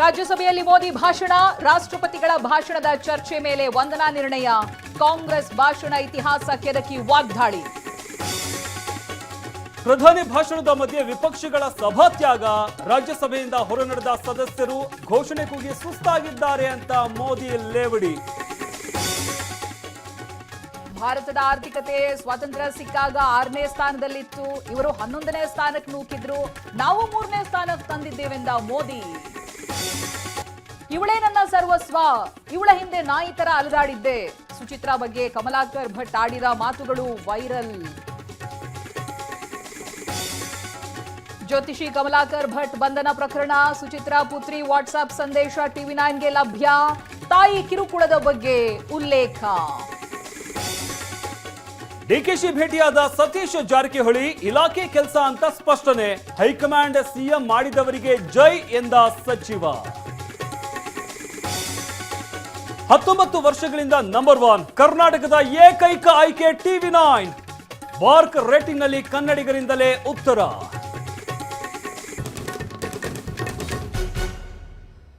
ರಾಜ್ಯಸಭೆಯಲ್ಲಿ ಮೋದಿ ಭಾಷಣ, ರಾಷ್ಟ್ರಪತಿಗಳ ಭಾಷಣದ ಚರ್ಚೆ ಮೇಲೆ ವಂದನಾ ನಿರ್ಣಯ. ಕಾಂಗ್ರೆಸ್ ಭಾಷಣ ಇತಿಹಾಸ ಕೆದಕಿ ವಾಗ್ದಾಳಿ. ಪ್ರಧಾನಿ ಭಾಷಣದ ಮಧ್ಯೆ ವಿಪಕ್ಷಗಳ ಸಭಾತ್ಯಾಗ, ರಾಜ್ಯಸಭೆಯಿಂದ ಹೊರನಡೆದ ಸದಸ್ಯರು ಘೋಷಣೆ ಕೂಗಿ ಸುಸ್ತಾಗಿದ್ದಾರೆ ಅಂತ ಮೋದಿ ಲೇವಡಿ. ಭಾರತದ ಆರ್ಥಿಕತೆ ಸ್ವಾತಂತ್ರ್ಯ ಸಿಕ್ಕಾಗ 6ನೇ ಸ್ಥಾನದಲ್ಲಿತ್ತು, ಇವರು 11ನೇ ಸ್ಥಾನಕ್ಕೆ ನೂಕಿದ್ರು, ನಾವು 3ನೇ ಸ್ಥಾನಕ್ಕೆ ತಂದಿದ್ದೇವೆಂದ ಮೋದಿ. ಇವಳೇ ನನ್ನ ಸರ್ವಸ್ವ, ಇವಳ ಹಿಂದೆ ನಾಯಿ ತರ ಅಲದಾಡಿದ್ದೆ. ಸುಚಿತ್ರಾ ಬಗ್ಗೆ ಕಮಲಾಕರ್ ಭಟ್ ಆಡಿದ ಮಾತುಗಳು ವೈರಲ್. ಜ್ಯೋತಿಷಿ ಕಮಲಾಕರ್ ಭಟ್ ಬಂಧನ ಪ್ರಕರಣ, ಸುಚಿತ್ರಾ ಪುತ್ರಿ ವಾಟ್ಸ್ಆಪ್ ಸಂದೇಶ ಟಿವಿ9ಗೆ ಲಭ್ಯ. ತಾಯಿ ಕಿರುಕುಳದ ಬಗ್ಗೆ ಉಲ್ಲೇಖ. ಡಿಕೆಶಿ ಭೇಟಿಯಾದ ಸತೀಶ್ ಜಾರಕಿಹೊಳಿ, ಇಲಾಖೆ ಕೆಲಸ ಅಂತ ಸ್ಪಷ್ಟನೆ. ಹೈಕಮಾಂಡ್ ಸಿಎಂ ಮಾಡಿದವರಿಗೆ ಜೈ ಎಂದ ಸಚಿವ. 19 ವರ್ಷಗಳಿಂದ ನಂಬರ್ 1 ಕರ್ನಾಟಕದ ಏಕೈಕ ಆಯ್ಕೆ ಟಿವಿ9. ಬಾರ್ಕ್ ರೇಟಿಂಗ್ ನಲ್ಲಿ ಕನ್ನಡಿಗರಿಂದಲೇ ಉತ್ತರ.